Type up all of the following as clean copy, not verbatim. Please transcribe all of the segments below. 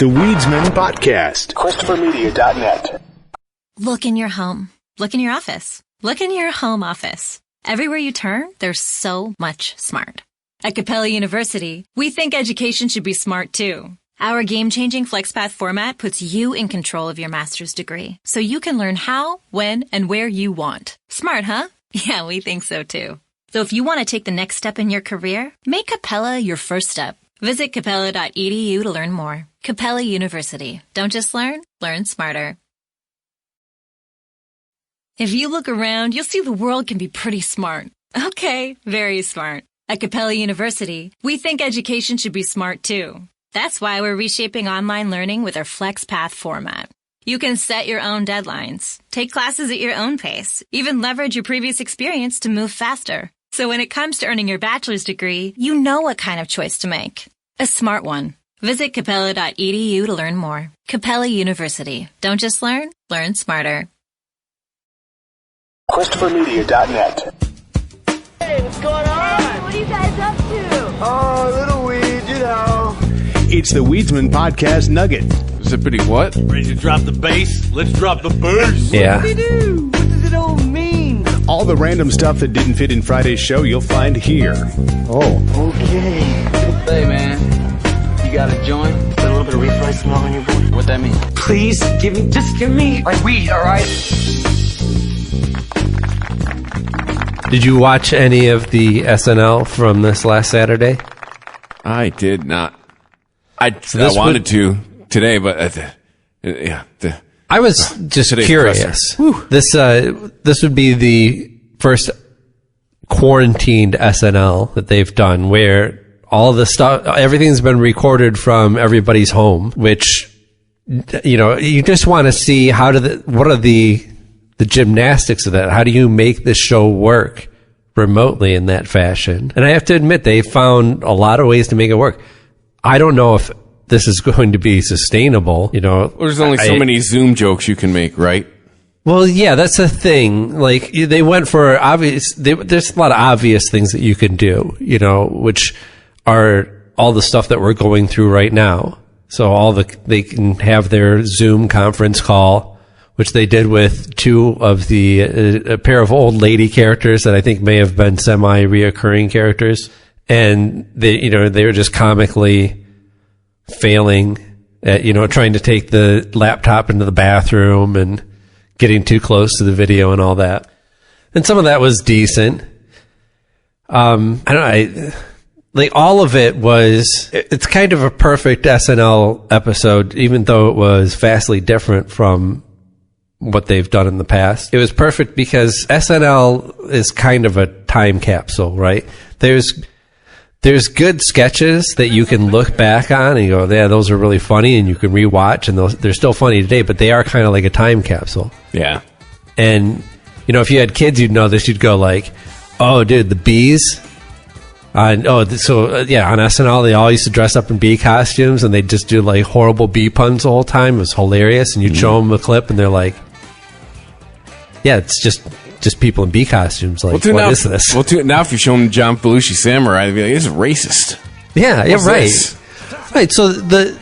the Weedsman Podcast. ChristopherMedia.net. Look in your home. Look in your office. Look in your home office. Everywhere you turn, there's so much smart. At Capella University, we think education should be smart too. Our game-changing FlexPath format puts you in control of your master's degree, so you can learn how, when, and where you want. Smart, huh? Yeah, we think so too. So if you want to take the next step in your career, make Capella your first step. Visit capella.edu to learn more. Capella University. Don't just learn smarter. If you look around, you'll see the world can be pretty smart. Okay, very smart. At Capella University, we think education should be smart too. That's why we're reshaping online learning with our FlexPath format. You can set your own deadlines, take classes at your own pace, even leverage your previous experience to move faster. So when it comes to earning your bachelor's degree, you know what kind of choice to make. A smart one. Visit capella.edu to learn more. Capella University. Don't just learn smarter. ChristopherMedia.net. Hey, what's going on? Hey, what are you guys up to? Oh, a little weed, you know. It's the Weedsman Podcast Nugget. Zippity what? Ready to drop the bass? Let's drop the bass. Yeah. What does it all mean? All the random stuff that didn't fit in Friday's show you'll find here. Oh. Okay. Hey, man. You got a joint? Got a little bit of refried smell on your boy. What that mean? Please, just give me my weed, all right? Did you watch any of the SNL from this last Saturday? I did not. I wanted to today, but I was just curious. This would be the first quarantined SNL that they've done, where all the stuff, everything's been recorded from everybody's home. Which, you know, you just want to see what are the gymnastics of that. How do you make this show work remotely in that fashion? And I have to admit, they found a lot of ways to make it work. I don't know if this is going to be sustainable, you know. Well, there's only so many Zoom jokes you can make, right? Well, yeah, that's the thing. Like, they went for there's a lot of obvious things that you can do, you know, which are all the stuff that we're going through right now. So they can have their Zoom conference call, which they did with two of a pair of old lady characters that I think may have been semi-reoccurring characters. And they were just comically failing at, trying to take the laptop into the bathroom and getting too close to the video and all that. And some of that was decent. All of it it's kind of a perfect SNL episode, even though it was vastly different from what they've done in the past. It was perfect because SNL is kind of a time capsule, right? There's good sketches that you can look back on and you go, yeah, those are really funny, and you can rewatch, and they're still funny today, but they are kind of like a time capsule. Yeah. And, if you had kids, you'd know this. You'd go like, oh, dude, the bees. On SNL, they all used to dress up in bee costumes, and they'd just do like horrible bee puns the whole time. It was hilarious. And you'd show them a clip, and they're like, yeah, it's just people in bee costumes. Like, what is this? Well, now if you show them John Belushi Samurai, they'd be like, this is racist. Yeah, right. This? Right. So the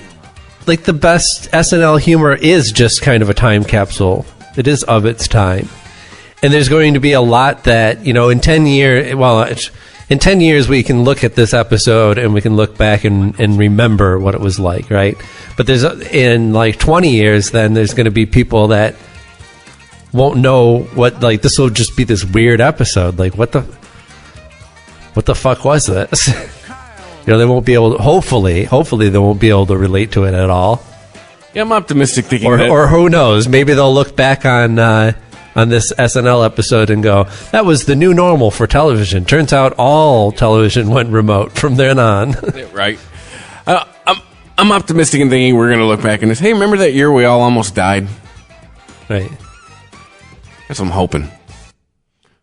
best SNL humor is just kind of a time capsule. It is of its time. And there's going to be a lot that, in 10 years, in 10 years we can look at this episode and we can look back and remember what it was like, right? But in like 20 years, then there's going to be people that won't know this will just be this weird episode. Like, what the fuck was this? They won't be able to, hopefully they won't be able to relate to it at all. Yeah, I'm optimistic thinking or who knows, maybe they'll look back on this SNL episode and go, that was the new normal for television. Turns out all television went remote from then on. Right. I'm optimistic in thinking we're going to look back and say, hey, remember that year we all almost died? Right. That's what I'm hoping.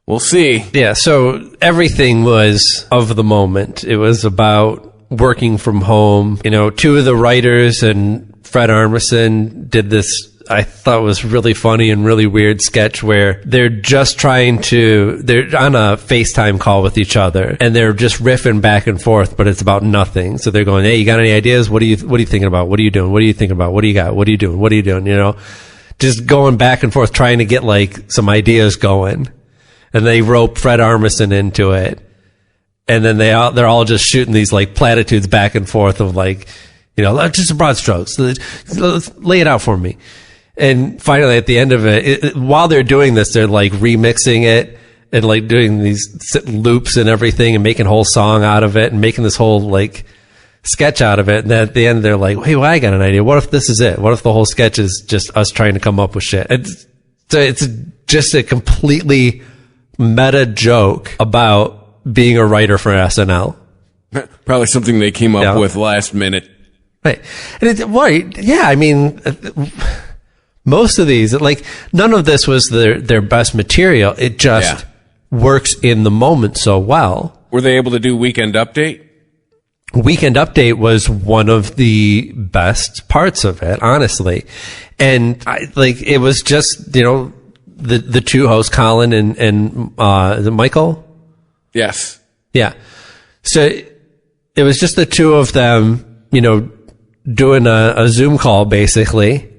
We'll see. Yeah, so everything was of the moment. It was about working from home. Two of the writers and Fred Armisen did this I thought was really funny and really weird sketch where they're just they're on a FaceTime call with each other and they're just riffing back and forth, but it's about nothing. So they're going, hey, you got any ideas? What are you thinking about? What are you doing? What are you thinking about? What do you got? What are you doing? What are you doing? You know, just going back and forth, trying to get like some ideas going. And they rope Fred Armisen into it. And then they're all just shooting these like platitudes back and forth of like, you know, just broad strokes. Let's lay it out for me. And finally, at the end of it, while they're doing this, they're like remixing it and like doing these loops and everything and making a whole song out of it and making this whole like sketch out of it. And then at the end, they're like, hey, well, I got an idea. What if this is it? What if the whole sketch is just us trying to come up with shit? It's just a completely meta joke about being a writer for SNL. Probably something they came up with last minute. Right. And yeah, I mean, most of these, like, none of this was their best material. It just works in the moment so well. Were they able to do Weekend Update? Weekend Update was one of the best parts of it, honestly. And it was just, you know, the two hosts, Colin and is it Michael? Yes. Yeah. So it was just the two of them, you know, doing a Zoom call basically,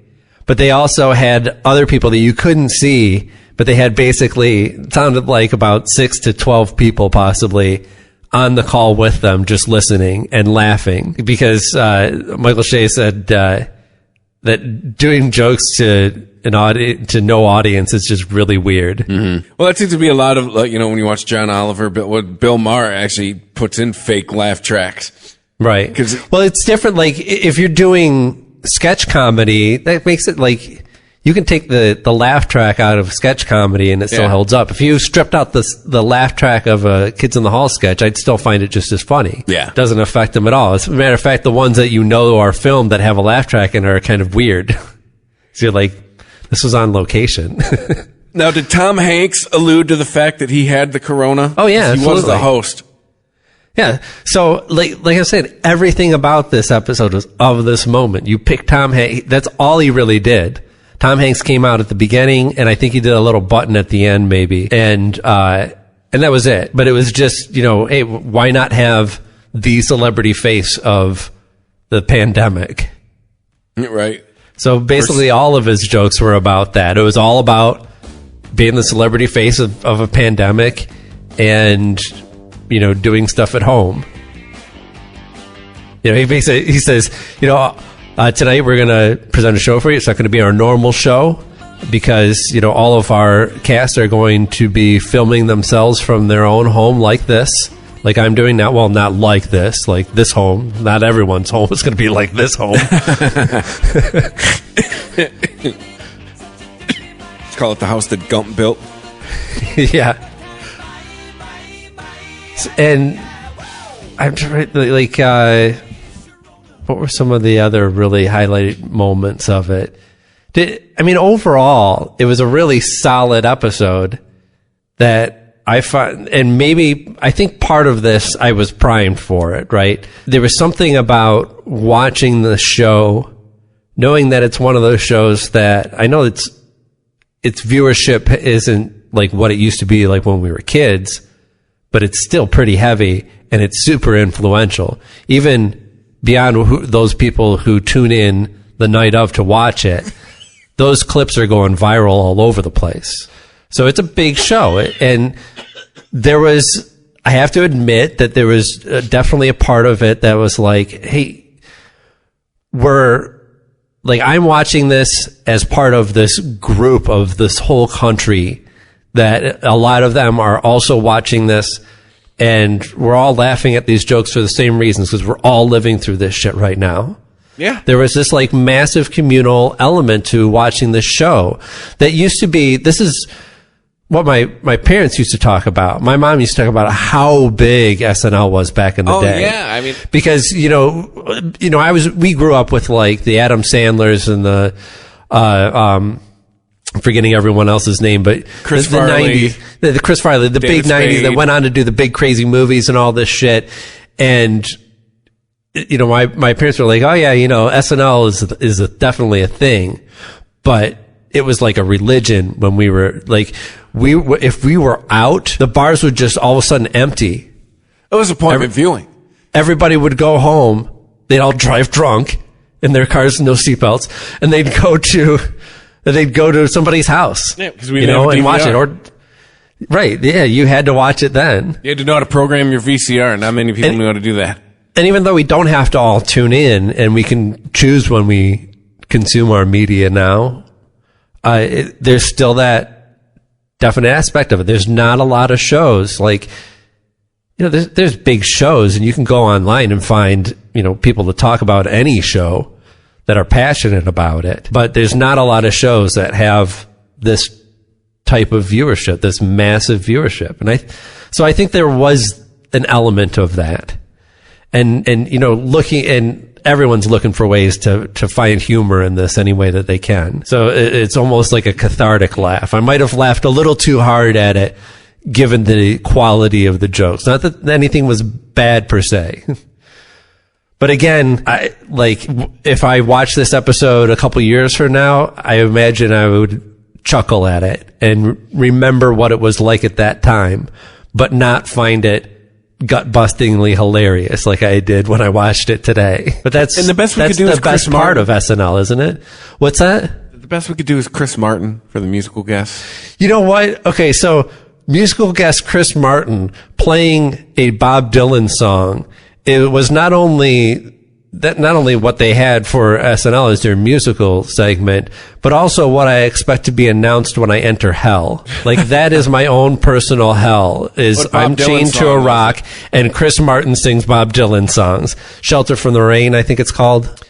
but they also had other people that you couldn't see, but they had basically, it sounded like about 6 to 12 people possibly on the call with them, just listening and laughing because, Michael Shea said, that doing jokes to no audience is just really weird. Mm-hmm. Well, that seems to be a lot of, like, you know, when you watch John Oliver, but what Bill Maher actually puts in fake laugh tracks. Right. Well, it's different. Like, if you're doing sketch comedy, that makes it like, you can take the laugh track out of sketch comedy and it still holds up. If you stripped out the laugh track of a Kids in the Hall sketch, I'd still find it just as funny. Yeah. It doesn't affect them at all. As a matter of fact, the ones that you know are filmed that have a laugh track in are kind of weird. So you're like, this was on location. Now, did Tom Hanks allude to the fact that he had the corona? Oh, yeah. He was the host. Yeah. So, like I said, everything about this episode was of this moment. You pick Tom Hanks. That's all he really did. Tom Hanks came out at the beginning, and I think he did a little button at the end, maybe. And that was it. But it was just, you know, hey, why not have the celebrity face of the pandemic? Right. So basically all of his jokes were about that. It was all about being the celebrity face of a pandemic and, you know, doing stuff at home. You know, he says, you know, tonight we're going to present a show for you. It's not going to be our normal show because, you know, all of our cast are going to be filming themselves from their own home like this. Like I'm doing now. Well, not like this home. Not everyone's home is going to be like this home. Let's call it the house that Gump built. Yeah. And I'm trying, like, what were some of the other really highlighted moments of it? Overall, it was a really solid episode that I find, and maybe, I think part of this, I was primed for it, right? There was something about watching the show, knowing that it's one of those shows that, I know its viewership isn't like what it used to be like when we were kids, but it's still pretty heavy, and it's super influential. Even beyond those people who tune in the night of to watch it, those clips are going viral all over the place. So it's a big show. And there was, I have to admit that there was definitely a part of it that was like, hey, I'm watching this as part of this group of this whole country that a lot of them are also watching this, and we're all laughing at these jokes for the same reasons because we're all living through this shit right now. Yeah. There was this like massive communal element to watching this show that used to be, this is what my parents used to talk about. My mom used to talk about how big SNL was back in the day. Yeah. I mean, because, we grew up with like the Adam Sandlers and the, I'm forgetting everyone else's name, but Chris the Farley, 90s, the Chris Farley, the David big 90s Spade. that went on to do the big crazy movies and all this shit. And, my parents were like, oh yeah, SNL is definitely a thing. but it was like a religion when we were like, if we were out, the bars would just all of a sudden empty. It was appointment viewing. Everybody would go home. They'd all drive drunk in their cars, no seatbelts, and they'd go to somebody's house. Yeah, because we didn't have and watch it. DVR. Right. Yeah. You had to watch it then. You had to know how to program your VCR. Not many people knew how to do that. And even though we don't have to all tune in and we can choose when we consume our media now, there's still that definite aspect of it. There's not a lot of shows like, there's big shows and you can go online and find, people to talk about any show that are passionate about it. But there's not a lot of shows that have this type of viewership, this massive viewership. And so I think there was an element of that. And looking, and everyone's looking for ways to find humor in this any way that they can. So it's almost like a cathartic laugh. I might have laughed a little too hard at it, given the quality of the jokes. Not that anything was bad per se. But again, if I watch this episode a couple years from now, I imagine I would chuckle at it and remember what it was like at that time, but not find it gut-bustingly hilarious like I did when I watched it today. But that's the best we could do the is Chris best part Martin. of SNL, isn't it? What's that? The best we could do is Chris Martin for the musical guest. You know what? Okay, so musical guest Chris Martin playing a Bob Dylan song. It was not only what they had for SNL as their musical segment, but also what I expect to be announced when I enter hell. Like that is my own personal hell, is I'm chained to a rock and Chris Martin sings Bob Dylan songs. Shelter from the Rain, I think it's called.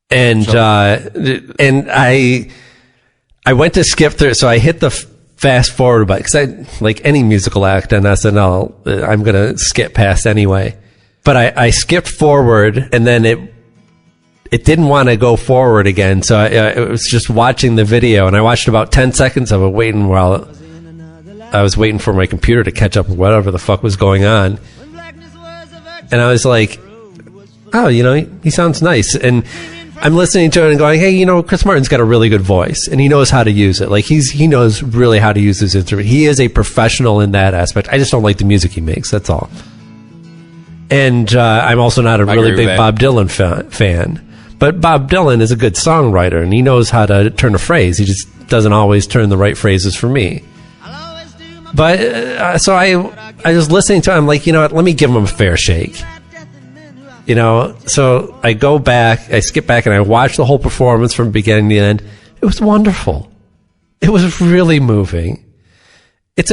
And I went to skip through, so I hit the fast forward button, because like any musical act on SNL, I'm going to skip past anyway. But I skipped forward, and then it didn't want to go forward again. So I was just watching the video, and I watched about 10 seconds of it while I was waiting for my computer to catch up with whatever the fuck was going on. And I was like, oh, he sounds nice. And I'm listening to it and going, hey, Chris Martin's got a really good voice, and he knows how to use it. Like he knows really how to use his instrument. He is a professional in that aspect. I just don't like the music he makes. That's all. And I'm also not a really big Bob Dylan fan. But Bob Dylan is a good songwriter, and he knows how to turn a phrase. He just doesn't always turn the right phrases for me. But so I was listening to him, like, what, let me give him a fair shake. So I go back, I skip back, and I watch the whole performance from beginning to end. It was wonderful. It was really moving. It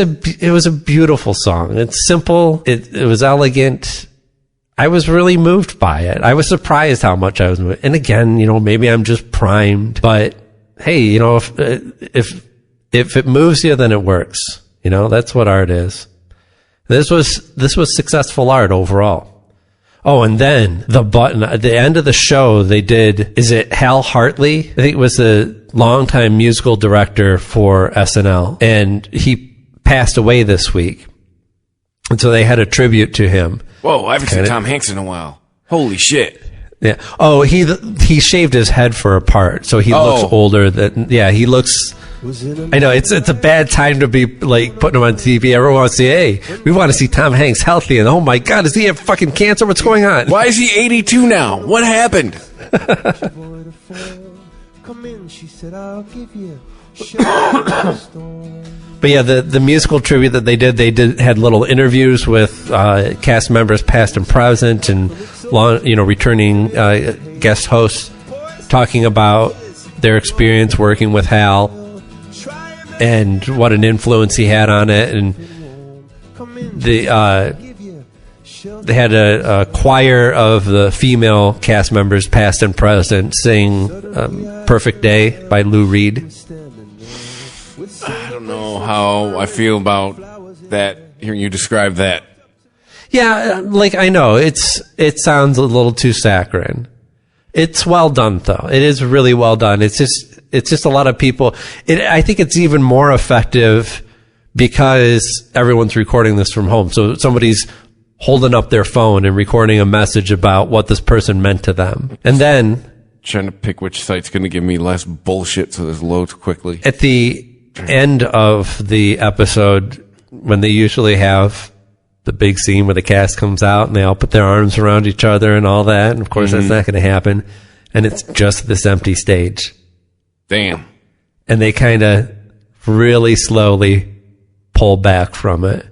was a beautiful song. It's simple. It was elegant. I was really moved by it. I was surprised how much I was moved. And again, maybe I'm just primed, but hey, if it moves you, then it works. That's what art is. This was successful art overall. Oh, and then the button at the end of the show, they did, is it Hal Hartley? I think it was the longtime musical director for SNL, and he passed away this week. And so they had a tribute to him. Whoa, I haven't seen Tom Hanks in a while. Holy shit. Yeah. Oh, he shaved his head for a part, so he looks older than, he looks, I know, it's a bad time to be, like, putting him on TV. Everyone wants to say, hey, we want to see Tom Hanks healthy, and oh my God, does he have fucking cancer? What's going on? Why is he 82 now? What happened? But yeah, the musical tribute that they did had little interviews with cast members past and present, and returning guest hosts talking about their experience working with Hal and what an influence he had on it. And they had a choir of the female cast members past and present sing "Perfect Day" by Lou Reed. I don't know how I feel about that, hearing you describe that. Yeah, I know, it sounds a little too saccharine. It's well done, though. It is really well done. It's just a lot of people. I think it's even more effective because everyone's recording this from home. So somebody's holding up their phone and recording a message about what this person meant to them. And then trying to pick which site's going to give me less bullshit so this loads quickly. At the end of the episode, when they usually have the big scene where the cast comes out and they all put their arms around each other and all that, and of course that's not going to happen, and it's just this empty stage. Damn. And they kind of really slowly pull back from it.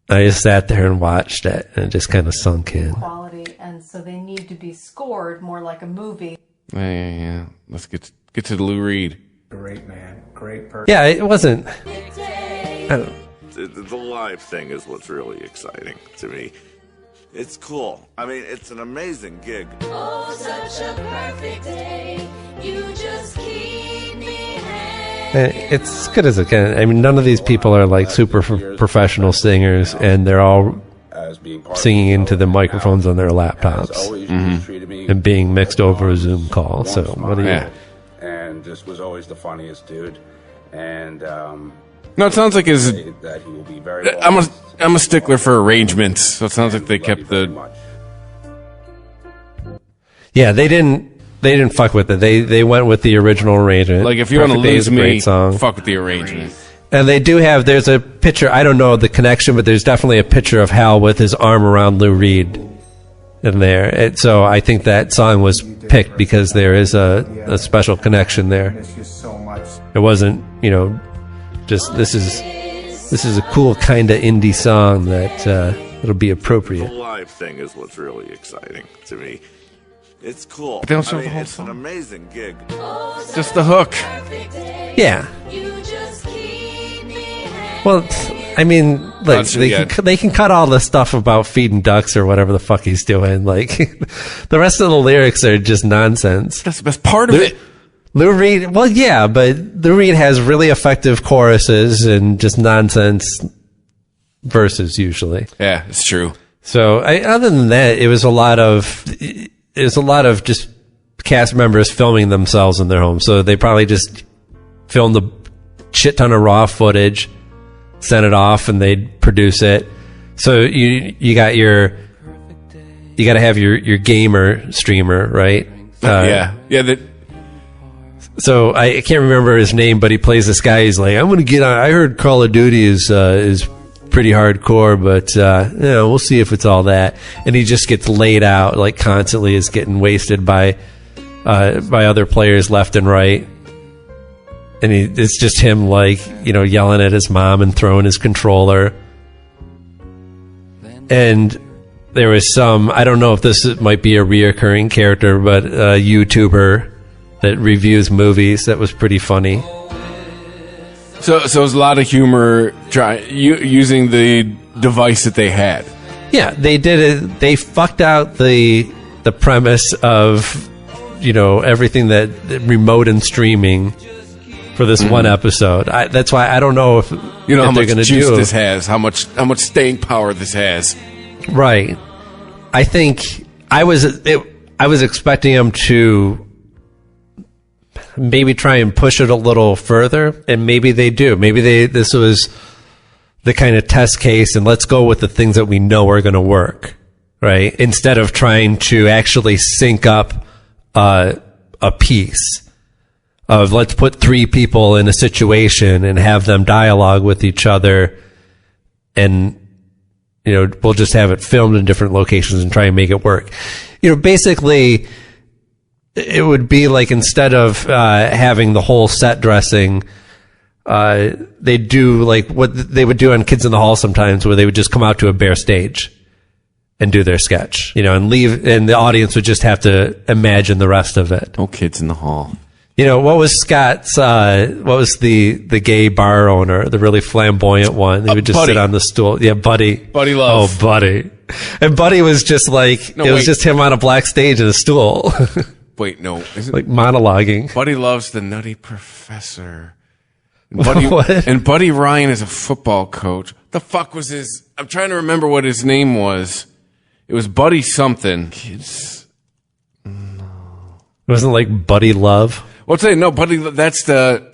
I just sat there and watched it, and it just kind of sunk in. Quality, and so they need to be scored more like a movie. Yeah. Let's get to Lou Reed. Great man, great person. Yeah, it wasn't. The live thing is what's really exciting to me. It's cool. I mean, it's an amazing gig. Oh, such a perfect day. You just keep me hanging. It's good as it can. I mean, none of these people are like super professional singers, and they're all singing into the microphones on their laptops and being mixed over a Zoom call. So, what do you? And this was always the funniest dude. And no, it sounds like his. that he will be very. I'm a stickler for arrangements, so it sounds like they kept the. Yeah, they didn't fuck with it. They went with the original arrangement. Like, if you want to lose me, song. fuck with the arrangement. And they do have. There's a picture. I don't know the connection, but there's definitely a picture of Hal with his arm around Lou Reed in there. So I think that song was picked because there is a special connection there. It wasn't, just this is a cool kind of indie song that it'll be appropriate. The live thing is what's really exciting to me. It's cool. But they don't show I mean, the whole it's song. an amazing gig. Just the hook. Yeah. Well, I mean, like they can cut all the stuff about feeding ducks or whatever the fuck he's doing. Like the rest of the lyrics are just nonsense. That's the best part of it. Lou Reed, well, yeah, but Lou Reed has really effective choruses and just nonsense verses usually. Yeah, it's true. So other than that, it was a lot of just cast members filming themselves in their homes. So they probably just filmed a shit ton of raw footage, sent it off, and they'd produce it. So you got to have your gamer streamer, right? Yeah. So I can't remember his name, but he plays this guy. He's like, I'm going to get on. I heard Call of Duty is pretty hardcore, but we'll see if it's all that. And he just gets laid out like constantly, is getting wasted by other players left and right. And it's just him like yelling at his mom and throwing his controller. And there was I don't know if this might be a reoccurring character, but a YouTuber that reviews movies that was pretty funny. So it was a lot of humor using the device that they had. Yeah, they did it. They fucked out the premise of everything that remote and streaming for this one episode. That's why I don't know if how much juice this has, how much staying power this has. Right. I think I was expecting them to maybe try and push it a little further, and maybe they do. Maybe this was the kind of test case, and let's go with the things that we know are going to work, right? Instead of trying to actually sync up a piece of let's put three people in a situation and have them dialogue with each other, and we'll just have it filmed in different locations and try and make it work. Basically, it would be like instead of having the whole set dressing, they do like what they would do on Kids in the Hall sometimes, where they would just come out to a bare stage and do their sketch, and leave, and the audience would just have to imagine the rest of it. Oh, Kids in the Hall. What was Scott's, what was the gay bar owner, the really flamboyant one? He would just Buddy. sit on the stool. Yeah, Buddy. Buddy Love. Oh, Buddy. And Buddy was just like, was just him on a black stage in a stool. Wait, no. Is it like monologuing. Buddy Love's the Nutty Professor. And What? And Buddy Ryan is a football coach. The fuck was his... I'm trying to remember what his name was. It was Buddy something. Kids... It wasn't like Buddy Love? Well, I'll tell you, no, Buddy... That's the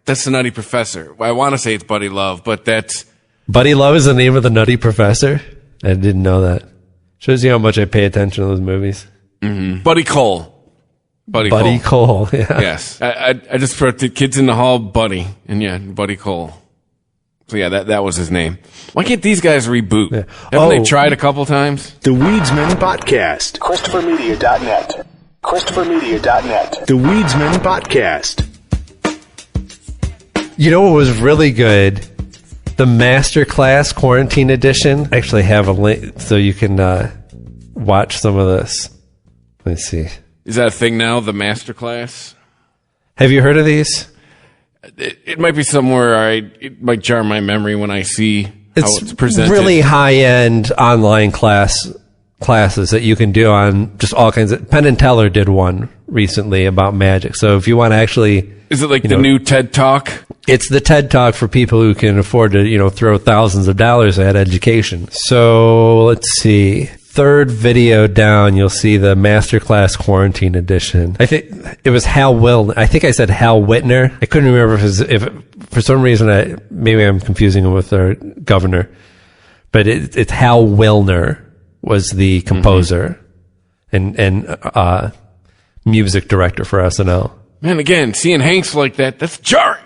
Nutty Professor. I want to say it's Buddy Love, but that's... Buddy Love is the name of the Nutty Professor? I didn't know that. Shows you how much I pay attention to those movies. Mm-hmm. Buddy Cole. Buddy Cole. Yeah. Yes. I just wrote the Kids in the Hall, Buddy. And yeah, Buddy Cole. So yeah, that was his name. Why can't these guys reboot? Yeah. Haven't they tried a couple times? The Weedsman Podcast. ChristopherMedia.net. ChristopherMedia.net. The Weedsman Podcast. You know what was really good? The Masterclass Quarantine Edition. I actually have a link so you can watch some of this. Let me see. Is that a thing now, the Masterclass? Have you heard of these? It might be somewhere it might jar my memory when I see how it's presented. Really high-end online classes that you can do on just all kinds of... Penn and Teller did one recently about magic. So if you want to actually... Is it like the new TED Talk? It's the TED Talk for people who can afford to, throw thousands of dollars at education. So let's see. Third video down, you'll see the Masterclass Quarantine Edition. I think it was I think I said Hal Whitner. I couldn't remember if for some reason, maybe I'm confusing him with our governor, but it's Hal Willner was the composer and music director for SNL. Man, again, seeing Hanks like that's jarring.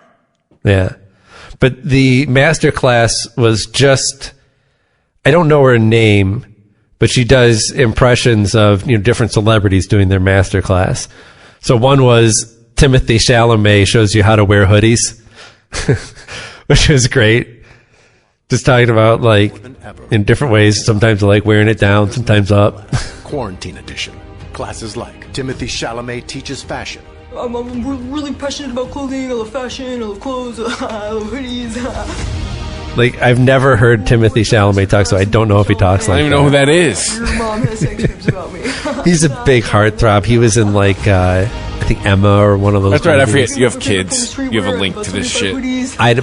Yeah. But the Masterclass was just, I don't know her name, but she does impressions of different celebrities doing their masterclass. So one was Timothy Chalamet shows you how to wear hoodies, which was great. Just talking about in different ways. Sometimes I like wearing it down, sometimes up. Quarantine edition. Classes like Timothy Chalamet teaches fashion. I'm really passionate about clothing. I love fashion. I love clothes. I love hoodies. I've never heard Timothy Chalamet talk, so I don't know if he talks like that. I don't even know who that is. Your mom has sex tapes about me. He's a big heartthrob. He was in I think Emma or one of those. That's right. movies. I forget. You have kids. You have a link to this shit.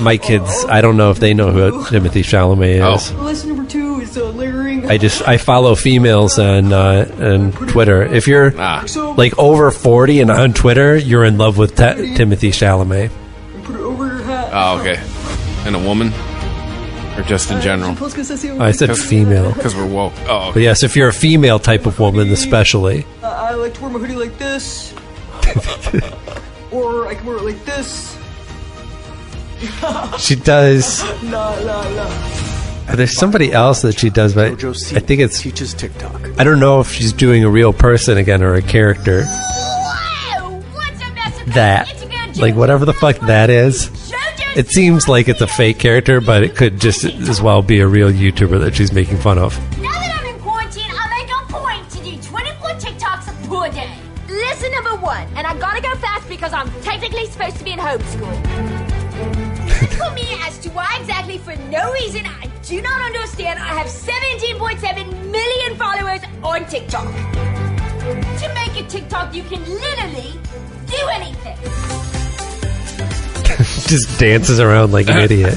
My kids, I don't know if they know who Timothy Chalamet is. Lesson number 2 is layering. I follow females on Twitter. If you're over 40 and on Twitter, you're in love with Timothy Chalamet. Put it over your hat. Oh, okay. And a woman? Or just in general? I said female. Because we're woke. Oh, okay. But yes, if you're a female type of woman, especially. I like to wear my hoodie like this. Or I can wear it like this. She does. There's somebody else that she does, but I think it's... teaches TikTok. I don't know if she's doing a real person again or a character. Whatever the fuck that is. It seems like it's a fake character, but it could just as well be a real YouTuber that she's making fun of. Now that I'm in quarantine, I make a point to do 24 TikToks per day. Lesson number 1, and I gotta go fast because I'm technically supposed to be in homeschool. For me as to why exactly, for no reason I do not understand, I have 17.7 million followers on TikTok. To make a TikTok, you can literally do anything. Just dances around like an idiot.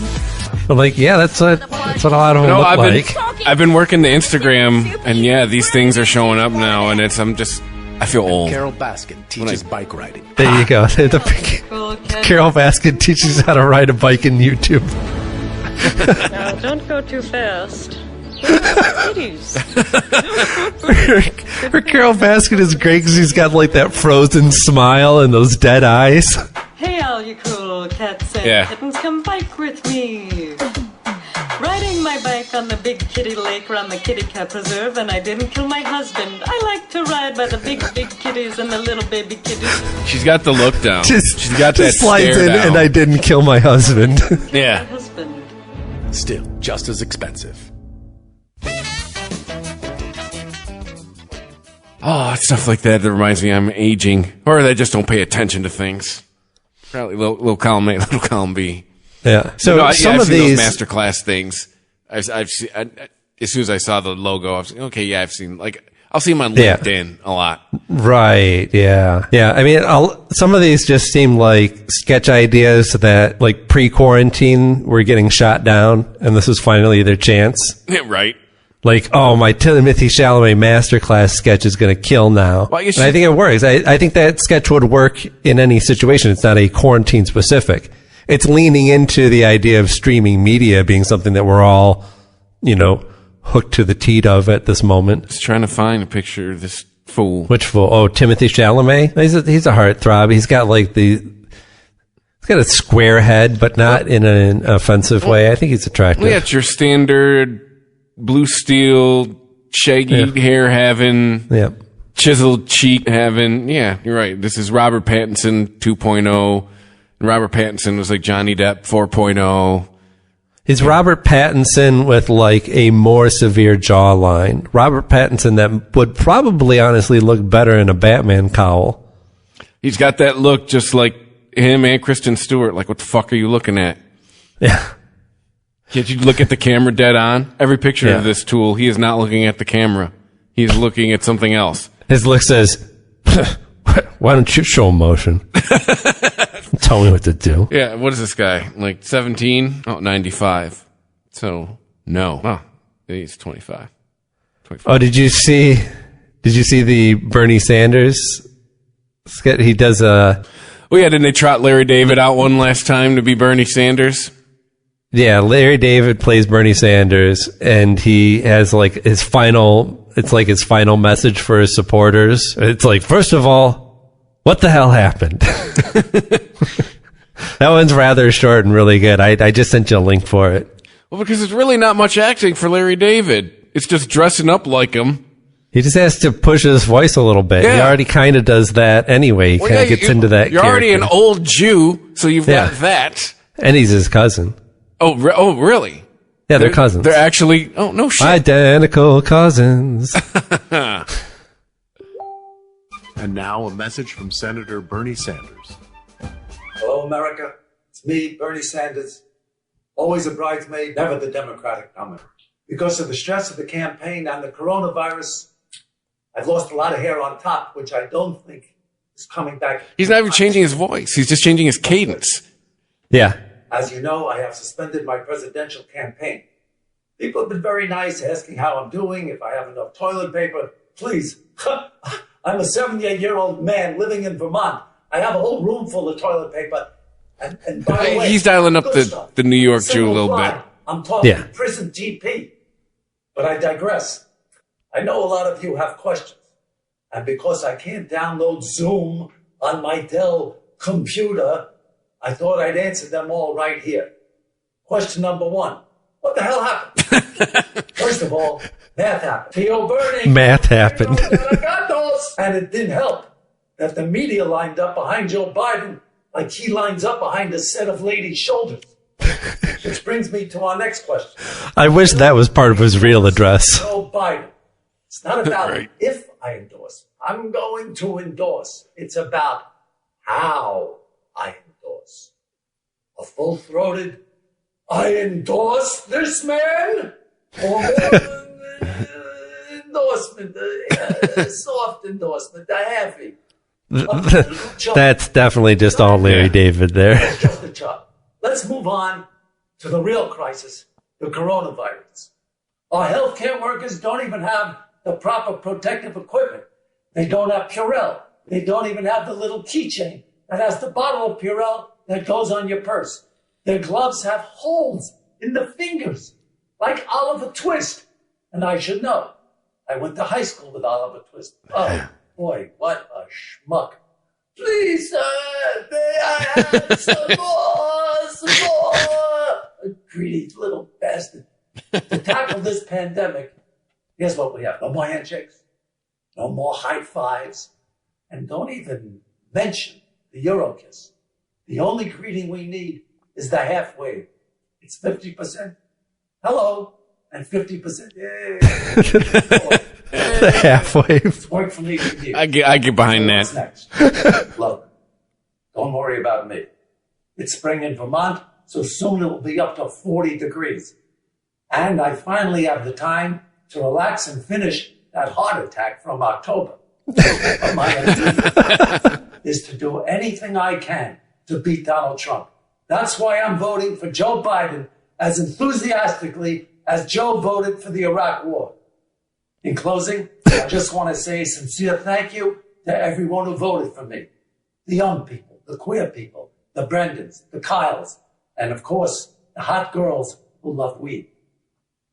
I'm like, yeah, that's what a lot of them look like. I've been working the Instagram, and yeah, these things are showing up now, and I feel old. Carol Baskin teaches bike riding. There you go. Carol Baskin teaches how to ride a bike in YouTube. Now, don't go too fast. Her Carol Baskin is great because she's got that frozen smile and those dead eyes. Hey, all you cool cats and kittens, come bike with me. Riding my bike on the big kitty lake around the kitty cat preserve, and I didn't kill my husband. I like to ride by the big kitties and the little baby kitties. She's got the look down. She's got that slides stare in, down. and I didn't kill my husband. Yeah. My husband. Still, just as expensive. Oh, stuff like that reminds me I'm aging. Or I just don't pay attention to things. Probably little column A, little column B. Yeah. So I've some of seen these those masterclass things. I've seen, as soon as I saw the logo, I was like, okay, yeah, I've seen I'll see them on LinkedIn a lot. Right. Yeah. Yeah. I mean, some of these just seem like sketch ideas that pre-quarantine were getting shot down, and this is finally their chance. Right. My Timothy Chalamet masterclass sketch is going to kill now. Well, and I think it works. I think that sketch would work in any situation. It's not a quarantine specific. It's leaning into the idea of streaming media being something that we're all, hooked to the teat of at this moment. Just trying to find a picture of this fool. Which fool? Oh, Timothy Chalamet? He's a heartthrob. He's got he's got a square head, but not in an offensive way. I think he's attractive. Yeah, it's your standard blue steel, shaggy hair having, chiseled cheek having. Yeah, you're right. This is Robert Pattinson 2.0. And Robert Pattinson was like Johnny Depp 4.0. He's Robert Pattinson with a more severe jawline. Robert Pattinson that would probably honestly look better in a Batman cowl. He's got that look just like him and Kristen Stewart. Like, what the fuck are you looking at? Yeah. Can't you look at the camera dead on? Every picture of this tool, he is not looking at the camera. He's looking at something else. His look says, why don't you show motion? Tell me what to do. Yeah, what is this guy? 17? Oh, 95. So, no. Oh, he's 25. Oh, did you see the Bernie Sanders skit? He does a... Oh, yeah, didn't they trot Larry David out one last time to be Bernie Sanders? Yeah, Larry David plays Bernie Sanders, and he has his final message for his supporters. It's first of all, what the hell happened? That one's rather short and really good. I just sent you a link for it. Well, because it's really not much acting for Larry David. It's just dressing up like him. He just has to push his voice a little bit. Yeah. He already kind of does that anyway. He kind of gets into that You're character. Already an old Jew, so you've got that. And he's his cousin. Oh, really? Yeah, they're cousins. They're actually... Oh, no shit. Identical cousins. And now a message from Senator Bernie Sanders. Hello, America. It's me, Bernie Sanders. Always a bridesmaid, never the Democratic nominee. Because of the stress of the campaign and the coronavirus, I've lost a lot of hair on top, which I don't think is coming back. He's not even changing his voice. He's just changing his cadence. Yeah. As you know, I have suspended my presidential campaign. People have been very nice, asking how I'm doing, if I have enough toilet paper. Please. I'm a 78-year-old man living in Vermont. I have a whole room full of toilet paper. And by the way, he's dialing up the New York Jew a little bit. I'm talking prison GP. But I digress. I know a lot of you have questions. And because I can't download Zoom on my Dell computer, I thought I'd answer them all right here. Question number 1. What the hell happened? First of all, math happened. Theo Burning. Math happened. And it didn't help that the media lined up behind Joe Biden like he lines up behind a set of ladies' shoulders. Which brings me to our next question. I wish that was part of his real address. Joe Biden. It's not about if I endorse. I'm going to endorse. It's about how I endorse. A full-throated, I endorse this man? Or endorsement, soft endorsement, a heavy. That's definitely just all Larry David there. Just a chop. Let's move on to the real crisis, the coronavirus. Our healthcare workers don't even have the proper protective equipment. They don't have Purell. They don't even have the little keychain that has the bottle of Purell that goes on your purse. Their gloves have holes in the fingers, like Oliver Twist. And I should know. I went to high school with Oliver Twist. Oh, boy, what a schmuck. Please, sir, may I have some more? Greedy little bastard. To tackle this pandemic, here's what we have. No more handshakes. No more high fives. And don't even mention the Eurokiss. The only greeting we need is the half wave. It's 50%. Hello. And 50%. The half wave. It's work for me with you. I get behind that. What's next? Love it. Don't worry about me. It's spring in Vermont, so soon it will be up to 40 degrees. And I finally have the time to relax and finish that heart attack from October. But my idea is to do anything I can to beat Donald Trump. That's why I'm voting for Joe Biden as enthusiastically as Joe voted for the Iraq War. In closing, I just want to say a sincere thank you to everyone who voted for me. The young people, the queer people, the Brendans, the Kyles, and of course, the hot girls who love weed.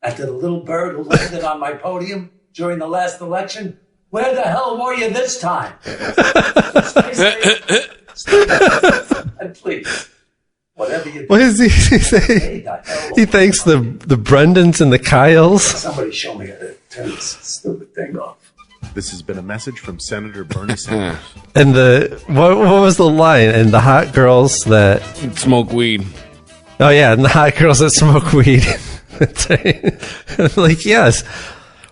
And to the little bird who landed on my podium during the last election, Where the hell were you this time? Stay safe. And please, whatever you do. What does he say? He thanks the Brendans and the Kyles. Somebody show me how to turn this stupid thing off. This has been a message from Senator Bernie Sanders. And what was the line? And the hot girls that smoke weed. Oh yeah, and the hot girls that smoke weed. That's right. Like, yes.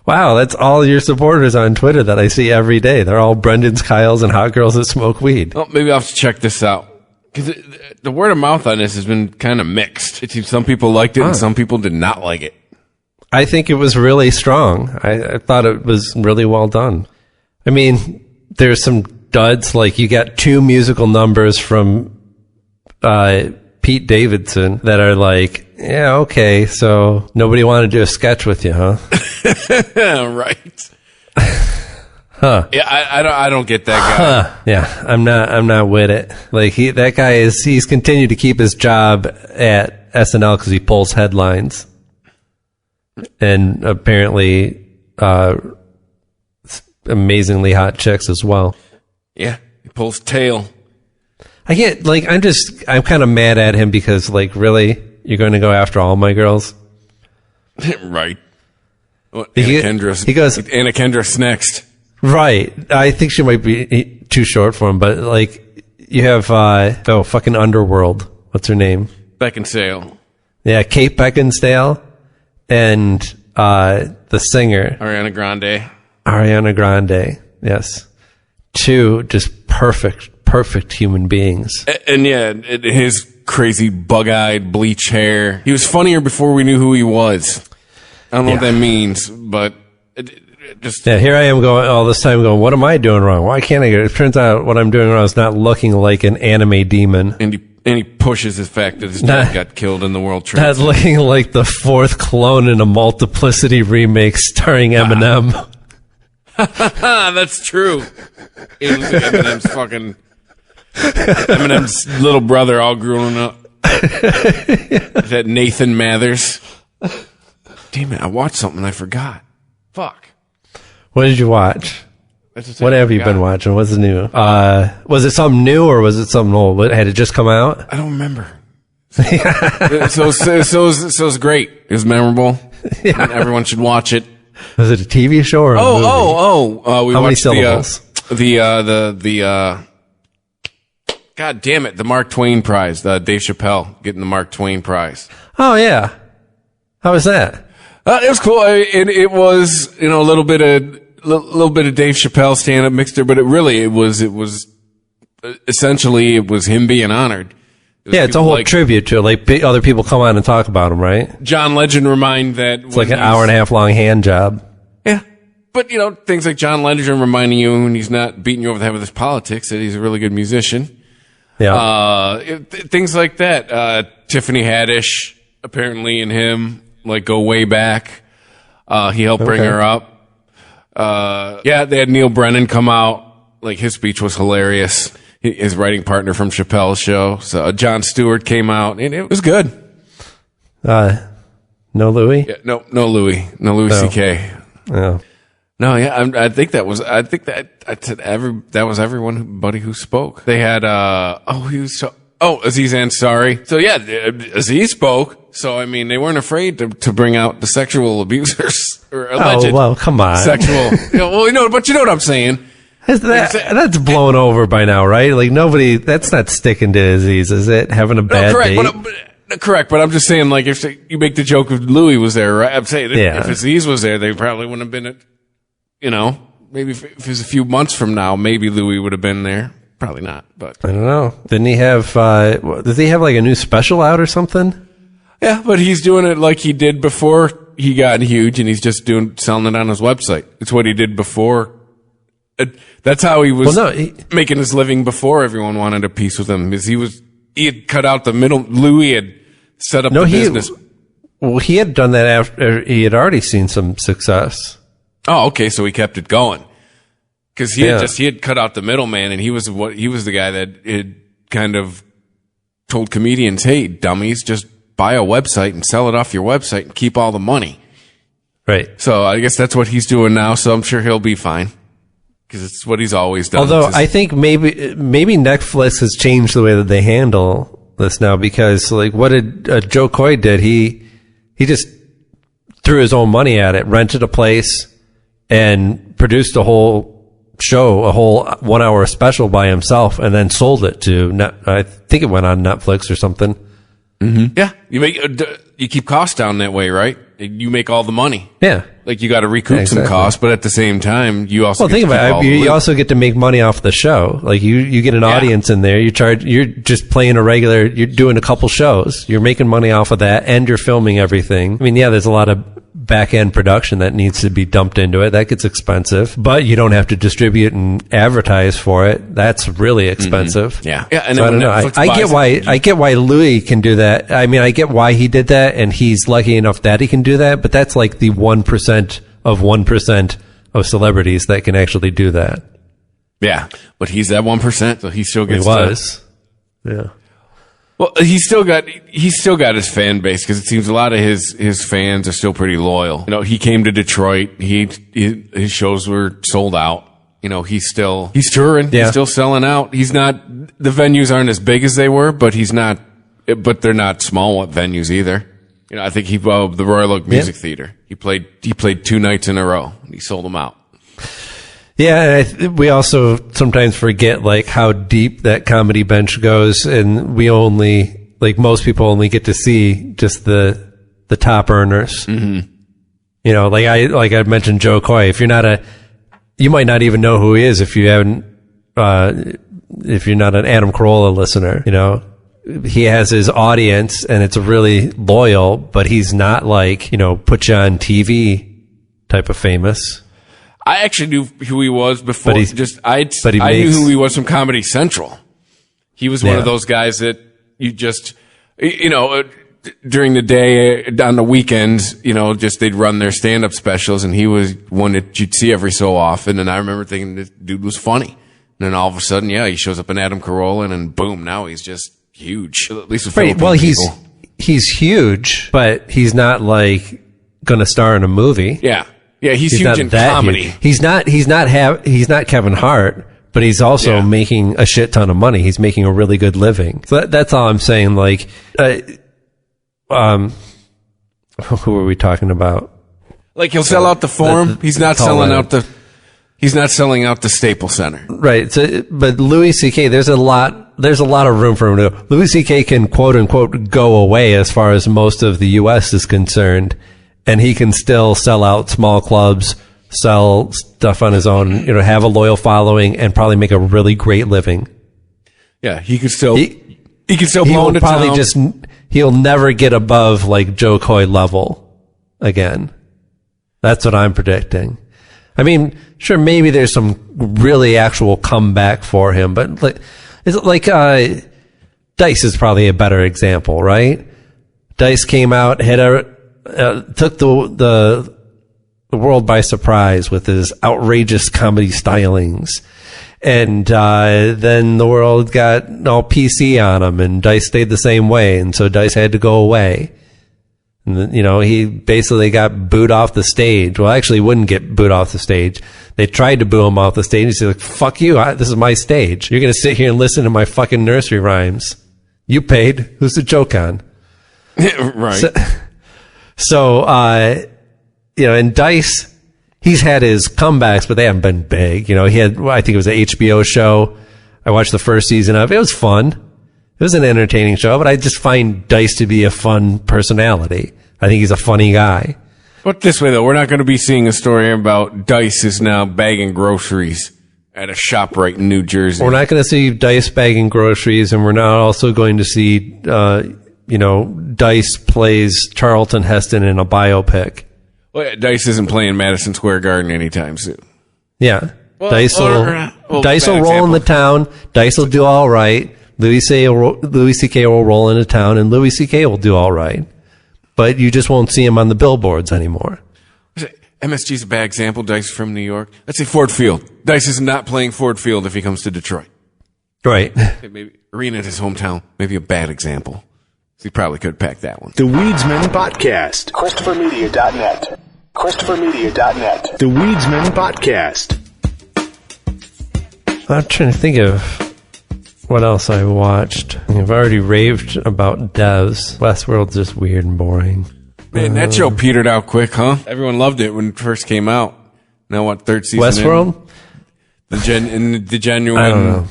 Wow, that's all your supporters on Twitter that I see every day. They're all Brendan's, Kyle's, and hot girls that smoke weed. Well, maybe I'll have to check this out. Because the word of mouth on this has been kind of mixed. It seems some people liked it and some people did not like it. I think it was really strong. I thought it was really well done. I mean, there's some duds, like you got 2 musical numbers from Pete Davidson that are like, yeah, okay, so nobody wanted to do a sketch with you, huh? Right. Huh. Yeah, I don't get that guy. Huh. Yeah, I'm not with it. Like that guy he's continued to keep his job at SNL because he pulls headlines. And apparently, amazingly hot chicks as well. Yeah, he pulls tail. I get, like, I'm kind of mad at him because, like, really? You're going to go after all my girls? Right. Well, Anna Kendrick's next. Right. I think she might be too short for him, but, like, you have, fucking Underworld. What's her name? Beckinsale. Yeah, Kate Beckinsale. And the singer Ariana Grande, yes, 2 just perfect human beings. And yeah, his crazy bug-eyed bleach hair. He was funnier before we knew who he was. I don't know what that means, but here I am going all this time going, what am I doing wrong? Why can't I get it? It turns out what I'm doing wrong is not looking like an anime demon. And he pushes the fact that his dad got killed in the World Trade Center. Not looking like the 4th clone in a Multiplicity remake starring Eminem. That's true. Eminem's little brother all grown up. Is that Nathan Mathers? Damn it, I watched something I forgot. Fuck. What did you watch? What have you been watching? What's new? Was it something new or was it something old? Had it just come out? I don't remember. So it's great. It was memorable. Yeah. Everyone should watch it. Was it a TV show or a movie? We How many watched syllables? God damn it, the Mark Twain Prize. Dave Chappelle getting the Mark Twain Prize. Oh yeah. How was that? It was cool. It was, a little bit of Dave Chappelle stand up mixed there, but it was essentially him being honored. Yeah, it's a whole tribute to it. Like other people come on and talk about him, right? John Legend remind that it's like an hour and a half long hand job. Yeah, but things like John Legend reminding you when he's not beating you over the head with his politics that he's a really good musician. Yeah, things like that. Tiffany Haddish apparently and him go way back. He helped bring her up. They had Neil Brennan come out. His speech was hilarious. His writing partner from Chappelle's show. So Jon Stewart came out and it was good. No Louis? Yeah, no Louis. No Louis C.K. Oh. No, yeah, I think that was everybody who spoke. They had, Aziz Ansari. So yeah, Aziz spoke. So, I mean, they weren't afraid to bring out the sexual abusers or alleged. Oh, well, come on. Sexual. But you know what I'm saying. That's blown over by now, right? Nobody, that's not sticking to Aziz, is it? Having a bad date? Correct, but I'm just saying, if you make the joke if Louis was there, right? I'm saying if Aziz was there, they probably wouldn't have been, maybe if it was a few months from now, maybe Louis would have been there. Probably not, but. I don't know. Didn't he have, does he have a new special out or something? Yeah, but he's doing it like he did before he got huge, and he's just selling it on his website. It's what he did before. That's how he was making his living before everyone wanted a piece with him. He had cut out the middle. Louis had set up the business. Well, he had done that after he had already seen some success. Oh, okay, so he kept it going. Cause he had cut out the middleman, and he was the guy that had kind of told comedians, hey, dummies, just buy a website and sell it off your website and keep all the money. Right. So I guess that's what he's doing now, so I'm sure he'll be fine. because it's what he's always done. Although I think maybe Netflix has changed the way that they handle this now, because like what did Joe Coy did, he just threw his own money at it, rented a place, and produced a whole show, a whole 1 hour special by himself, and then sold it to I think it went on Netflix or something. Mm-hmm. Yeah, you keep costs down that way, right? You make all the money. Yeah, like you got to recoup some costs, but at the same time, you also think about it. You also get to make money off the show. Like you get an audience in there. You're just playing you're doing a couple shows. You're making money off of that, and you're filming everything. I mean, yeah, there's a lot of back end production that needs to be dumped into it. That gets expensive, but you don't have to distribute and advertise for it. That's really expensive. Mm-hmm. Yeah. And so I don't know. I get why Louis can do that. I mean, I get why he did that, and he's lucky enough that he can do that. But that's like the 1% of 1% of celebrities that can actually do that. Yeah, but he's that 1%, so he still gets. He was. Yeah. Well, he's still got his fan base, because it seems a lot of his fans are still pretty loyal. You know, he came to Detroit. His shows were sold out. You know, he's touring. Yeah. He's still selling out. He's not, the venues aren't as big as they were, but they're not small venues either. You know, I think the Royal Oak Music Theater. He played 2 nights in a row. And he sold them out. Yeah, and we also sometimes forget like how deep that comedy bench goes, and we only, like most people only get to see just the top earners. Mm-hmm. You know, like I mentioned Joe Coy. If you might not even know who he is if you haven't, if you're not an Adam Carolla listener. You know, he has his audience, and it's really loyal, but he's not like, you know, put you on TV type of famous. I actually knew who he was before. I knew who he was from Comedy Central. He was one of those guys that you just, you know, during the day, on the weekends, you know, just they'd run their stand-up specials, and he was one that you'd see every so often. And I remember thinking this dude was funny. And then all of a sudden, he shows up in Adam Carolla, and boom, now he's just huge. At least with Filipino people. He's huge, but he's not like going to star in a movie. Yeah. Yeah, he's huge in comedy. Huge. He's not Kevin Hart, but he's also making a shit ton of money. He's making a really good living. So that's all I'm saying. Like, who are we talking about? Like, he'll sell out the Forum. He's not selling out the Staples Center. Right. So, but Louis C.K., there's a lot of room for him to go. Louis C.K. can quote unquote go away as far as most of the U.S. is concerned. And he can still sell out small clubs, sell stuff on his own, you know, have a loyal following, and probably make a really great living. Yeah, he could still blow into town. He'll never get above like Joe Coy level again. That's what I'm predicting. I mean, sure, maybe there's some really actual comeback for him, but Dice is probably a better example, right? Dice came out, took the world by surprise with his outrageous comedy stylings. And then the world got all PC on him, and Dice stayed the same way, and so Dice had to go away. And, you know, he basically got booed off the stage. Well, actually, he wouldn't get booed off the stage. They tried to boo him off the stage. He said, like, fuck you, this is my stage. You're going to sit here and listen to my fucking nursery rhymes. You paid. Who's the joke on? Right. So, you know, and Dice, he's had his comebacks, but they haven't been big. You know, he had, I think it was an HBO show. I watched the first season of it. It was fun. It was an entertaining show, but I just find Dice to be a fun personality. I think he's a funny guy. But this way, though, we're not going to be seeing a story about Dice is now bagging groceries at a ShopRite in New Jersey. We're not going to see Dice bagging groceries, and we're not also going to see, you know, Dice plays Charlton Heston in a biopic. Well, yeah, Dice isn't playing Madison Square Garden anytime soon. Yeah. Well, Dice will roll in the town. Dice will do all right. Louis C.K. will roll into town, and Louis C.K. will do all right. But you just won't see him on the billboards anymore. MSG's a bad example. Dice from New York. Let's say Ford Field. Dice is not playing Ford Field if he comes to Detroit. Right. Maybe arena in his hometown. Maybe a bad example. So he probably could pack that one. The Weedsman Podcast. ChristopherMedia.net. ChristopherMedia.net. The Weedsman Podcast. I'm trying to think of what else I watched. I've already raved about Devs. Westworld's just weird and boring. Man, that show petered out quick, huh? Everyone loved it when it first came out. Now what, third season Westworld? The genuine... I don't know.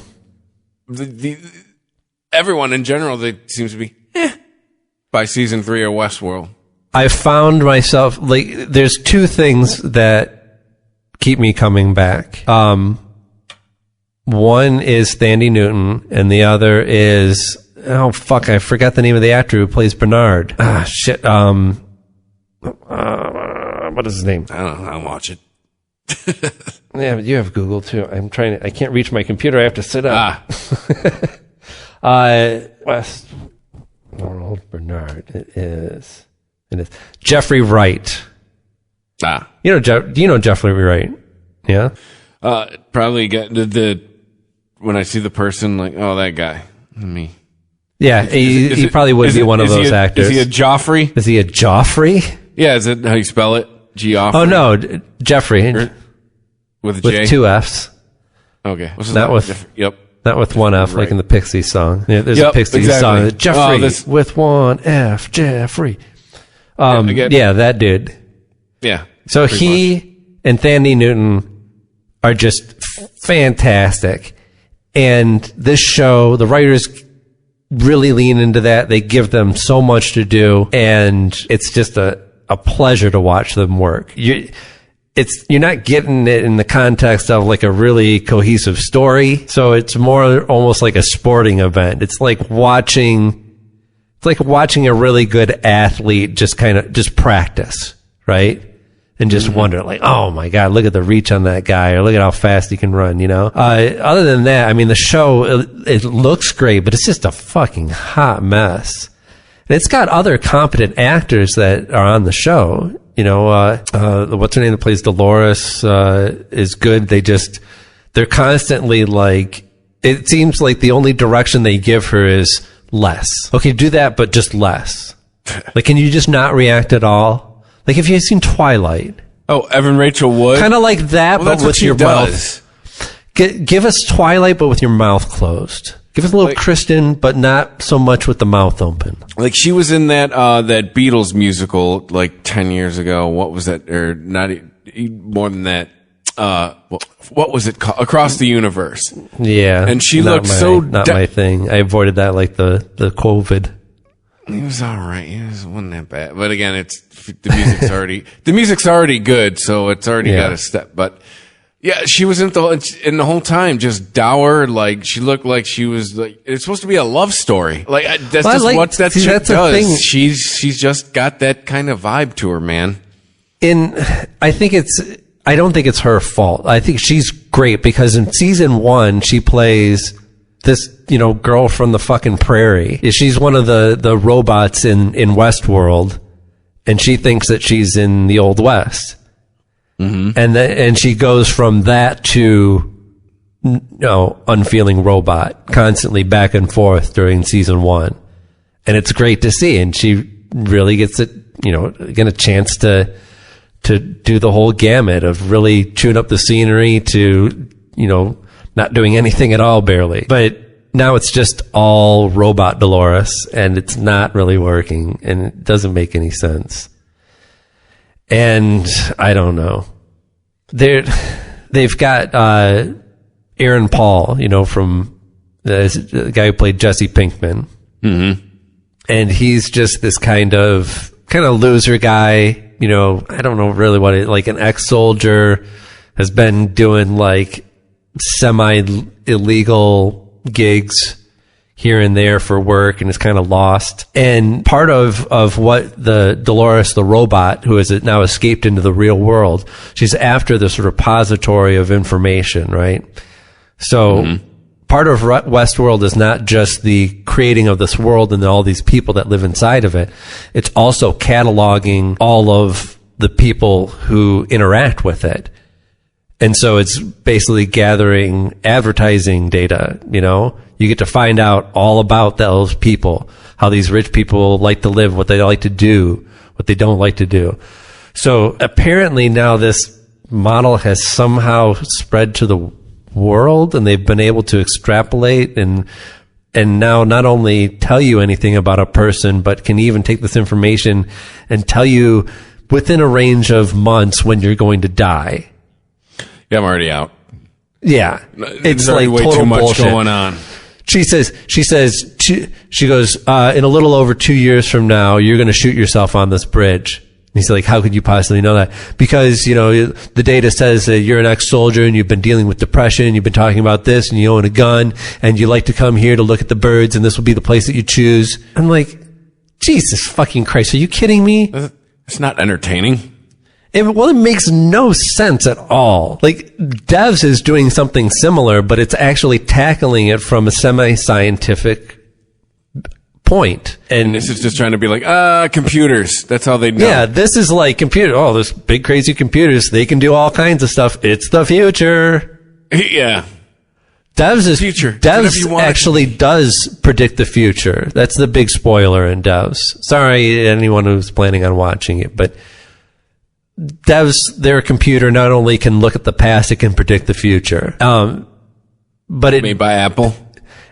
Everyone in general, they seems to be by season 3 of Westworld. I found myself, like, there's two things that keep me coming back. One is Thandie Newton, and the other is, oh fuck, I forgot the name of the actor who plays Bernard. Ah, shit. What is his name? I don't know. I'll watch it. Yeah, but you have Google too. I can't reach my computer. I have to sit up. Westworld Bernard. It is Jeffrey Wright. Do you know Jeffrey Wright? Yeah. Probably get when I see the person, like, oh, that guy. Me. Yeah, he probably would be one of those actors. Is he a Joffrey? Is he a Joffrey? Yeah, is it how you spell it? Geoffrey? Oh, no, Jeffrey. With a J? With 2 Fs. Okay. Not with 1 F, like in the Pixies song. Yeah, there's a Pixies song. Jeffrey with 1 F, Jeffrey. That dude. Yeah. So he and Thandie Newton are just fantastic. And this show, the writers really lean into that. They give them so much to do, and it's just a pleasure to watch them work. You're not getting it in the context of like a really cohesive story. So it's more almost like a sporting event. It's like watching a really good athlete just practice, right? And just wonder, like, oh my God, look at the reach on that guy, or look at how fast he can run, you know? Other than that, I mean, the show, it looks great, but it's just a fucking hot mess. And it's got other competent actors that are on the show. You know, what's her name that plays Dolores, is good. They're constantly like, it seems like the only direction they give her is less. Okay, do that, but just less. Like, can you just not react at all? Like, if you've seen Twilight. Oh, Evan Rachel Wood? Kind of like that, but with your mouth. Give us Twilight, but with your mouth closed. Give us a little Kristen, but not so much with the mouth open. Like, she was in that Beatles musical, like, 10 years ago. What was that? Or not more than that. What was it called? Across the Universe. Yeah. And she looked not my thing. I avoided that like the COVID. It was all right. It wasn't that bad. But again, the music's already good, so it's already got a step. But yeah, she was in the whole time just dour. Like, she looked like she was like, it's supposed to be a love story. Like, that's what that chick does. She's just got that kind of vibe to her, man. I don't think it's her fault. I think she's great because in season 1, she plays this, girl from the fucking prairie. She's one of the robots in Westworld, and she thinks that she's in the Old West. Mm-hmm. And she goes from that to, unfeeling robot, constantly back and forth during season 1. And it's great to see. And she really gets get a chance to do the whole gamut of really chewing up the scenery to, not doing anything at all, barely. But now it's just all robot Dolores, and it's not really working, and it doesn't make any sense. And I don't know. They've got Aaron Paul, from the guy who played Jesse Pinkman. Mm-hmm. And he's just this kind of loser guy. I don't know really what like an ex-soldier, has been doing like semi-illegal gigs here and there for work and is kind of lost. And part of what the Dolores, the robot, who has now escaped into the real world, she's after this repository of information, right? So part of Westworld is not just the creating of this world and all these people that live inside of it. It's also cataloging all of the people who interact with it. And so it's basically gathering advertising data, You get to find out all about those people, how these rich people like to live, what they like to do, what they don't like to do. So apparently now this model has somehow spread to the world, and they've been able to extrapolate and now not only tell you anything about a person, but can even take this information and tell you within a range of months when you're going to die. Yeah, I'm already out. Yeah. It's like way total too much bullshit. going on. She goes, in a little over 2 years from now, you're going to shoot yourself on this bridge. And he's like, how could you possibly know that? Because, the data says that you're an ex-soldier and you've been dealing with depression and you've been talking about this and you own a gun and you like to come here to look at the birds and this will be the place that you choose. I'm like, Jesus fucking Christ, are you kidding me? It's not entertaining. It makes no sense at all. Like, Devs is doing something similar, but it's actually tackling it from a semi-scientific point. And this is just trying to be like, computers. That's all they know. Yeah, this is like computer. Oh, those big crazy computers. They can do all kinds of stuff. It's the future. Yeah. Devs actually does predict the future. That's the big spoiler in Devs. Sorry, anyone who's planning on watching it, but Devs, their computer not only can look at the past, it can predict the future. But made by Apple.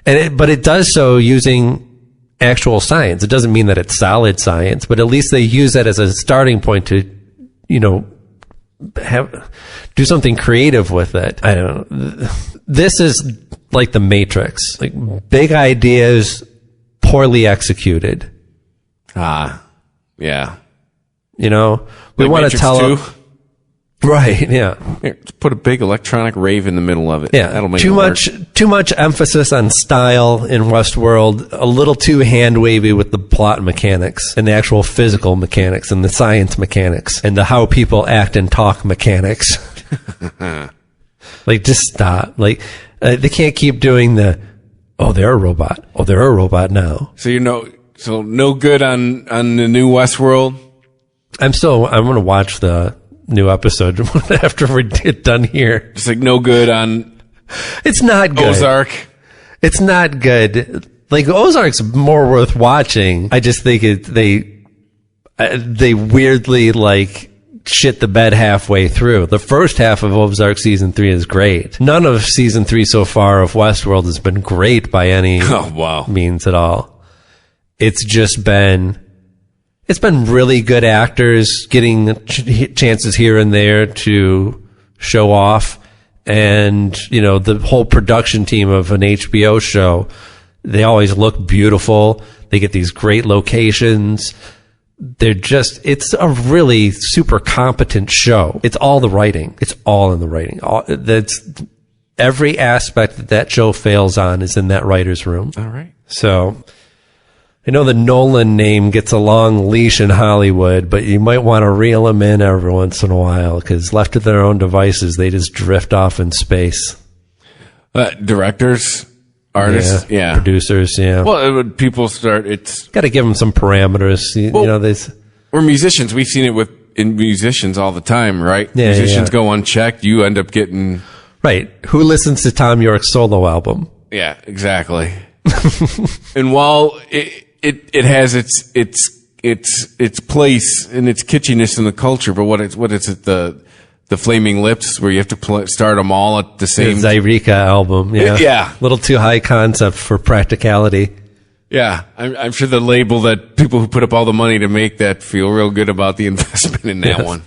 But it does so using actual science. It doesn't mean that it's solid science, but at least they use that as a starting point to, do something creative with it. I don't know. This is like the Matrix. Like, big ideas, poorly executed. Yeah. We want to tell them. Right, yeah. Here, let's put a big electronic rave in the middle of it. Yeah. That'll make too much emphasis on style in Westworld, a little too hand-wavy with the plot mechanics and the actual physical mechanics and the science mechanics and the how people act and talk mechanics. Like, just stop. Like, they can't keep doing they're a robot. Oh, they're a robot now. So so no good on the new Westworld? I'm going to watch the new episode after we get done here. Just like no good on. It's not good. Ozark. It's not good. Like, Ozark's more worth watching. I just think they weirdly shit the bed halfway through. The first half of Ozark season 3 is great. None of season 3 so far of Westworld has been great by any means at all. It's just been really good actors getting chances here and there to show off. And, the whole production team of an HBO show, they always look beautiful. They get these great locations. It's a really super competent show. It's all the writing. It's all in the writing. Every aspect that show fails on is in that writer's room. All right. So, I know the Nolan name gets a long leash in Hollywood, but you might want to reel them in every once in a while, because left to their own devices, they just drift off in space. Directors, artists, yeah. Producers, yeah. Well, people start, it's got to give them some parameters. We're musicians. We've seen it in musicians all the time, right? Yeah, musicians go unchecked. You end up getting right. Who listens to Tom York's solo album? Yeah, exactly. And while it has its place and its kitschiness in the culture, but what is it the Flaming Lips, where you have to start them all at the same... The Zyreka album, yeah. Yeah. A little too high concept for practicality. Yeah, I'm sure the label that people who put up all the money to make that feel real good about the investment in that one.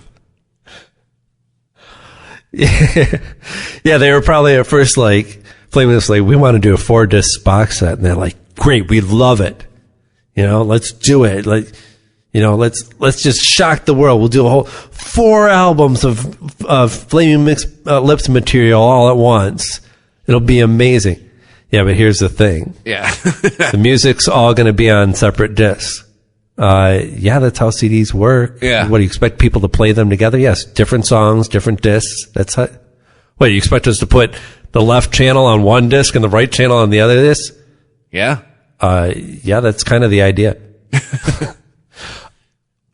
Yeah, they were probably at first Flaming Lips, we want to do a 4-disc box set. And they're like, great, we love it. Let's do it. Let's just shock the world. We'll do a whole 4 albums of Flaming Lips material all at once. It'll be amazing. Yeah, but here's the thing. Yeah. The music's all going to be on separate discs. Yeah, that's how CDs work. Yeah. What, do you expect people to play them together? Yes. Different songs, different discs. That's how. What, you expect us to put the left channel on one disc and the right channel on the other disc? Yeah. Yeah, that's kind of the idea.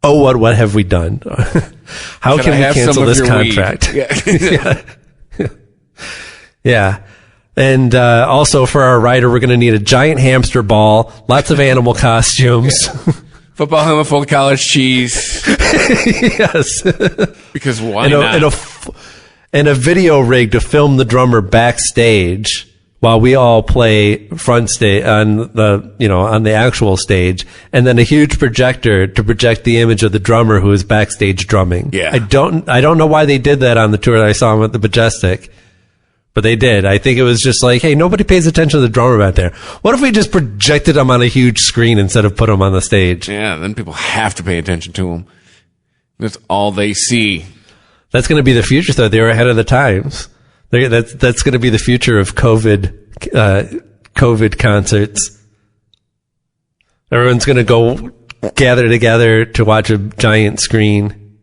Oh, what have we done? How can we cancel this contract? Yeah. Yeah. And also for our writer, we're going to need a giant hamster ball, lots of animal costumes. Football helmet full of college cheese. Yes. Because why not? and a video rig to film the drummer backstage while we all play front stage on the actual stage, and then a huge projector to project the image of the drummer who is backstage drumming. Yeah. I don't know why they did that on the tour that I saw him at the Majestic, but they did. I think it was just like, hey, nobody pays attention to the drummer back there. What if we just projected him on a huge screen instead of put him on the stage? Yeah, then people have to pay attention to him. That's all they see. That's going to be the future, though. They were ahead of the times. That's going to be the future of COVID concerts. Everyone's going to go gather together to watch a giant screen.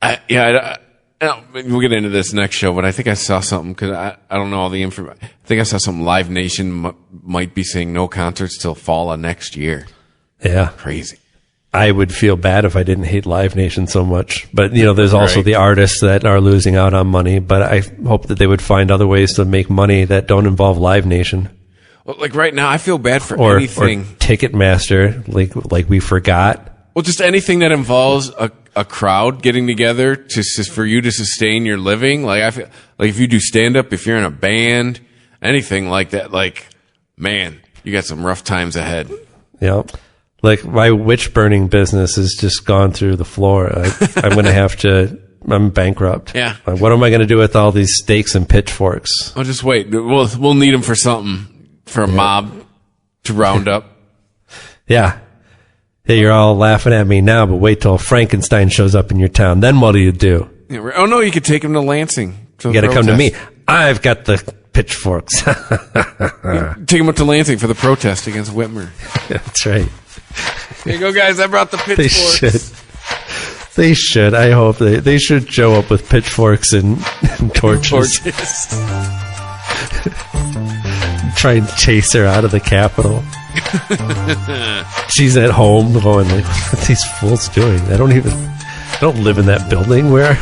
We'll get into this next show, but I think I saw something because I don't know all the information. I think I saw something. Live Nation might be saying no concerts till fall of next year. Yeah. Crazy. I would feel bad if I didn't hate Live Nation so much. But, there's also the artists that are losing out on money. But I hope that they would find other ways to make money that don't involve Live Nation. Well, like right now, I feel bad for anything. Or Ticketmaster, like we forgot. Well, just anything that involves a crowd getting together for you to sustain your living. Like I feel like if you do stand up, if you're in a band, anything like that, like, man, you got some rough times ahead. Yep. Like my witch burning business has just gone through the floor. I'm going to have to. I'm bankrupt. Yeah. Like, what am I going to do with all these stakes and pitchforks? Oh, just wait. We'll need them for something, for a mob to round up. Yeah. Hey, you're all laughing at me now, but wait till Frankenstein shows up in your town. Then what do you do? Yeah, oh no, you could take him to Lansing. You got to come to me. I've got the pitchforks. Take him up to Lansing for the protest against Whitmer. That's right. Here you go, guys. I brought the pitchforks. They should. I hope they should show up with pitchforks and torches. Try and chase her out of the Capitol. She's at home going like, what are these fools doing? I don't live in that building. Where?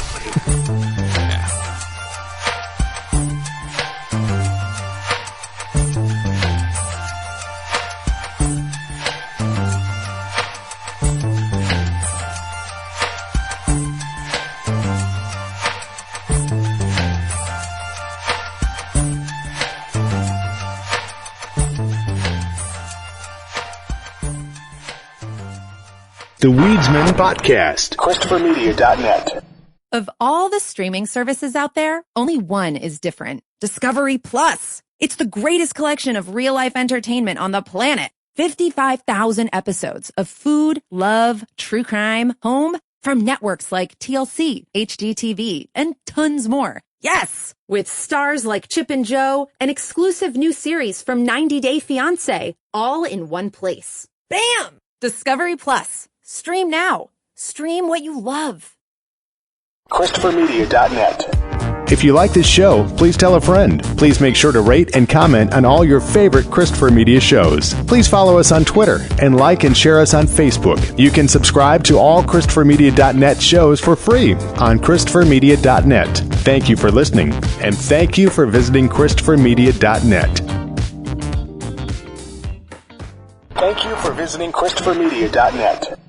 The Weedsman Podcast. ChristopherMedia.net. Of all the streaming services out there, only one is different. Discovery Plus. It's the greatest collection of real-life entertainment on the planet. 55,000 episodes of food, love, true crime, home, from networks like TLC, HGTV, and tons more. Yes! With stars like Chip and Jo, an exclusive new series from 90 Day Fiancé, all in one place. Bam! Discovery Plus. Stream now. Stream what you love. ChristopherMedia.net. If you like this show, please tell a friend. Please make sure to rate and comment on all your favorite Christopher Media shows. Please follow us on Twitter and like and share us on Facebook. You can subscribe to all ChristopherMedia.net shows for free on ChristopherMedia.net. Thank you for listening, and thank you for visiting ChristopherMedia.net. Thank you for visiting ChristopherMedia.net.